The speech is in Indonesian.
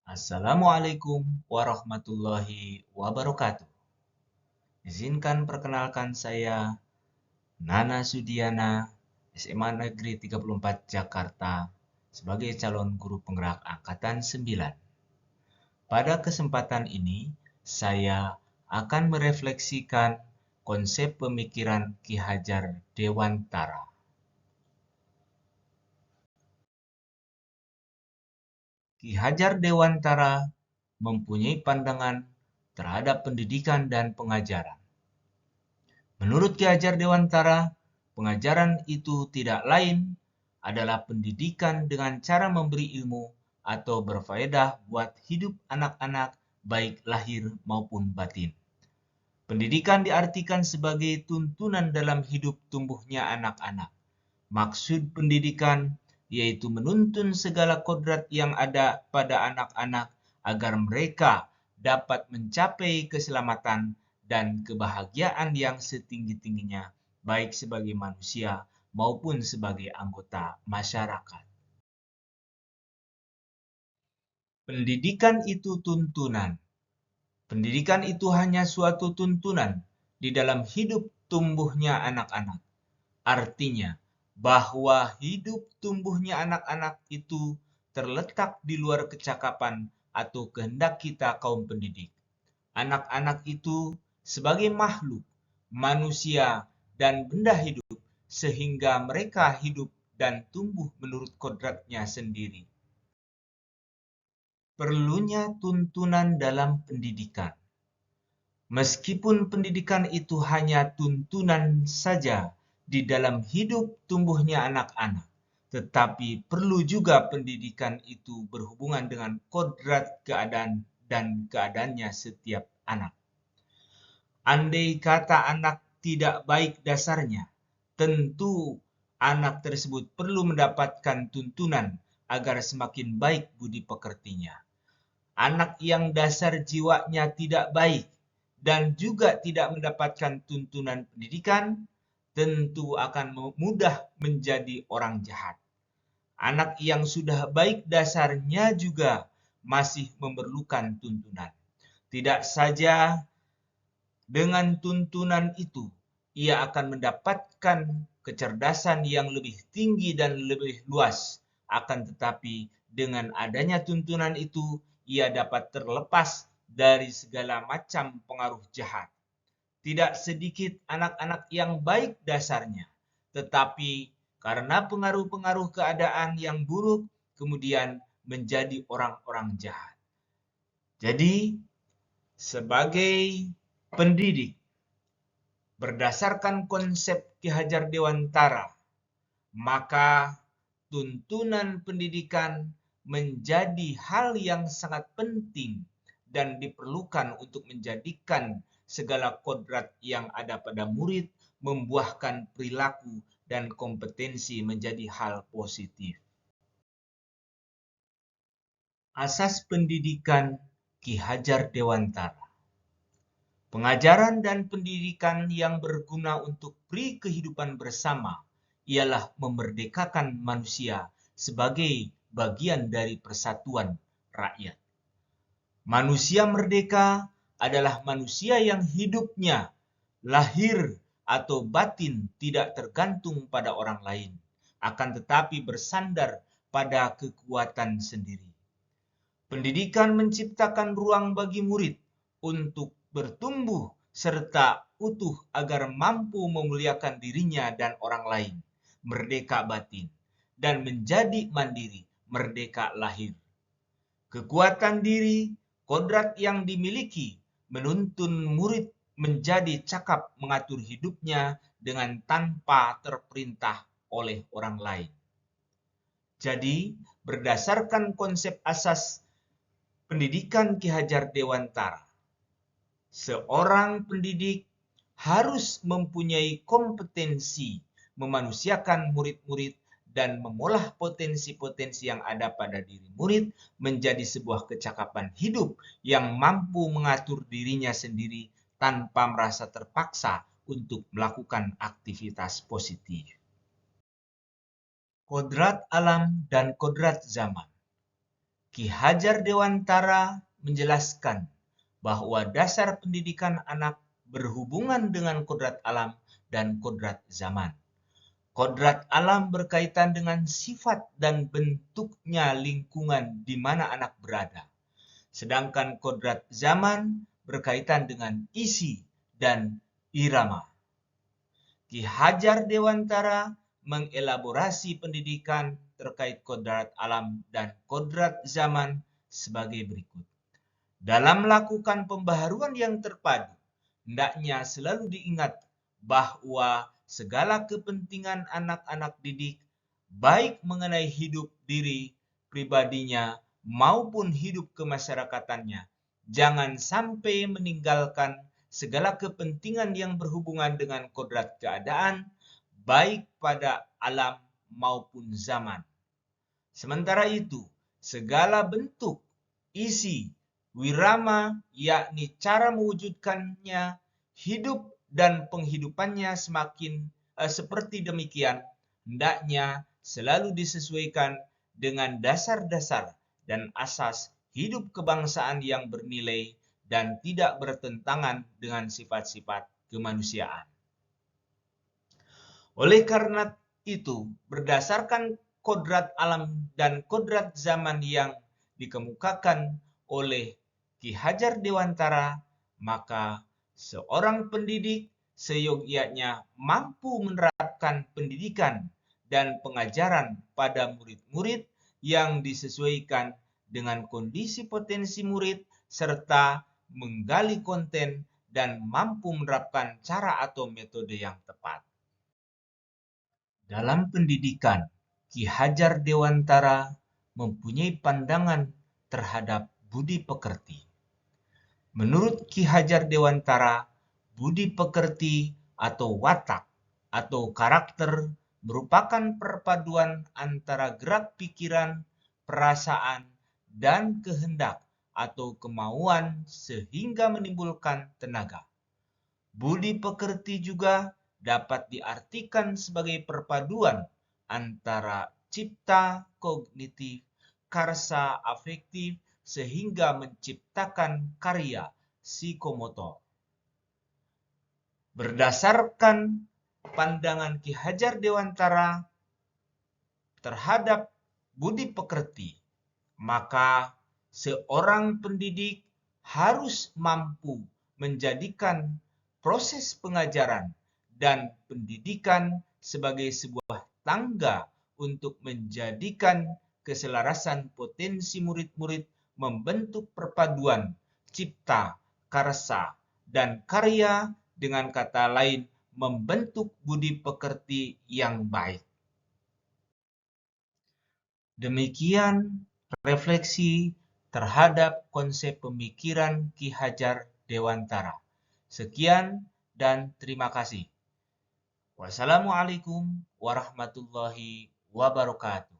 Assalamualaikum warahmatullahi wabarakatuh. Izinkan perkenalkan saya Nana Sudiana, SMA Negeri 34 Jakarta, sebagai calon guru penggerak Angkatan 9. Pada kesempatan ini, saya akan merefleksikan konsep pemikiran Ki Hajar Dewantara. Ki Hajar Dewantara mempunyai pandangan terhadap pendidikan dan pengajaran. Menurut Ki Hajar Dewantara, pengajaran itu tidak lain adalah pendidikan dengan cara memberi ilmu atau berfaedah buat hidup anak-anak baik lahir maupun batin. Pendidikan diartikan sebagai tuntunan dalam hidup tumbuhnya anak-anak. Maksud pendidikan yaitu menuntun segala kodrat yang ada pada anak-anak agar mereka dapat mencapai keselamatan dan kebahagiaan yang setinggi-tingginya, baik sebagai manusia maupun sebagai anggota masyarakat. Pendidikan itu tuntunan. Pendidikan itu hanya suatu tuntunan di dalam hidup tumbuhnya anak-anak. Artinya, bahwa hidup tumbuhnya anak-anak itu terletak di luar kecakapan atau kehendak kita kaum pendidik. Anak-anak itu sebagai makhluk, manusia, dan benda hidup, sehingga mereka hidup dan tumbuh menurut kodratnya sendiri. Perlunya tuntunan dalam pendidikan. Meskipun pendidikan itu hanya tuntunan saja di dalam hidup tumbuhnya anak-anak, tetapi perlu juga pendidikan itu berhubungan dengan kodrat keadaan dan keadaannya setiap anak. Andai kata anak tidak baik dasarnya, tentu anak tersebut perlu mendapatkan tuntunan agar semakin baik budi pekertinya. Anak yang dasar jiwanya tidak baik dan juga tidak mendapatkan tuntunan pendidikan, tentu akan mudah menjadi orang jahat. Anak yang sudah baik dasarnya juga masih memerlukan tuntunan. Tidak saja dengan tuntunan itu, ia akan mendapatkan kecerdasan yang lebih tinggi dan lebih luas. Akan tetapi dengan adanya tuntunan itu, ia dapat terlepas dari segala macam pengaruh jahat. Tidak sedikit anak-anak yang baik dasarnya, tetapi karena pengaruh-pengaruh keadaan yang buruk, kemudian menjadi orang-orang jahat. Jadi, sebagai pendidik, berdasarkan konsep Ki Hajar Dewantara, maka tuntunan pendidikan menjadi hal yang sangat penting dan diperlukan untuk menjadikan segala kodrat yang ada pada murid membuahkan perilaku dan kompetensi menjadi hal positif. Asas pendidikan Ki Hajar Dewantara. Pengajaran dan pendidikan yang berguna untuk pri kehidupan bersama ialah memerdekakan manusia sebagai bagian dari persatuan rakyat. Manusia merdeka adalah manusia yang hidupnya, lahir atau batin tidak tergantung pada orang lain, akan tetapi bersandar pada kekuatan sendiri. Pendidikan menciptakan ruang bagi murid untuk bertumbuh serta utuh agar mampu memuliakan dirinya dan orang lain, merdeka batin, dan menjadi mandiri, merdeka lahir. Kekuatan diri, kodrat yang dimiliki, menuntun murid menjadi cakap mengatur hidupnya dengan tanpa terperintah oleh orang lain. Jadi, berdasarkan konsep asas pendidikan Ki Hajar Dewantara, seorang pendidik harus mempunyai kompetensi memanusiakan murid-murid dan mengolah potensi-potensi yang ada pada diri murid menjadi sebuah kecakapan hidup yang mampu mengatur dirinya sendiri tanpa merasa terpaksa untuk melakukan aktivitas positif. Kodrat alam dan kodrat zaman. Ki Hajar Dewantara menjelaskan bahwa dasar pendidikan anak berhubungan dengan kodrat alam dan kodrat zaman. Kodrat alam berkaitan dengan sifat dan bentuknya lingkungan di mana anak berada. Sedangkan kodrat zaman berkaitan dengan isi dan irama. Ki Hajar Dewantara mengelaborasi pendidikan terkait kodrat alam dan kodrat zaman sebagai berikut. Dalam melakukan pembaharuan yang terpadu, hendaknya selalu diingat bahwa segala kepentingan anak-anak didik, baik mengenai hidup diri pribadinya maupun hidup kemasyarakatannya, jangan sampai meninggalkan segala kepentingan yang berhubungan dengan kodrat keadaan, baik pada alam maupun zaman. Sementara itu, segala bentuk, isi, wirama, yakni cara mewujudkannya, hidup dan penghidupannya seperti demikian, hendaknya selalu disesuaikan dengan dasar-dasar dan asas hidup kebangsaan yang bernilai dan tidak bertentangan dengan sifat-sifat kemanusiaan. Oleh karena itu, berdasarkan kodrat alam dan kodrat zaman yang dikemukakan oleh Ki Hajar Dewantara, maka seorang pendidik seyogyanya mampu menerapkan pendidikan dan pengajaran pada murid-murid yang disesuaikan dengan kondisi potensi murid serta menggali konten dan mampu menerapkan cara atau metode yang tepat. Dalam pendidikan, Ki Hajar Dewantara mempunyai pandangan terhadap budi pekerti. Menurut Ki Hajar Dewantara, budi pekerti atau watak atau karakter merupakan perpaduan antara gerak pikiran, perasaan, dan kehendak atau kemauan sehingga menimbulkan tenaga. Budi pekerti juga dapat diartikan sebagai perpaduan antara cipta kognitif, karsa afektif, sehingga menciptakan karya psikomotor. Berdasarkan pandangan Ki Hajar Dewantara terhadap budi pekerti, maka seorang pendidik harus mampu menjadikan proses pengajaran dan pendidikan sebagai sebuah tangga untuk menjadikan keselarasan potensi murid-murid membentuk perpaduan cipta, karsa, dan karya, dengan kata lain membentuk budi pekerti yang baik. Demikian refleksi terhadap konsep pemikiran Ki Hajar Dewantara. Sekian dan terima kasih. Wassalamualaikum warahmatullahi wabarakatuh.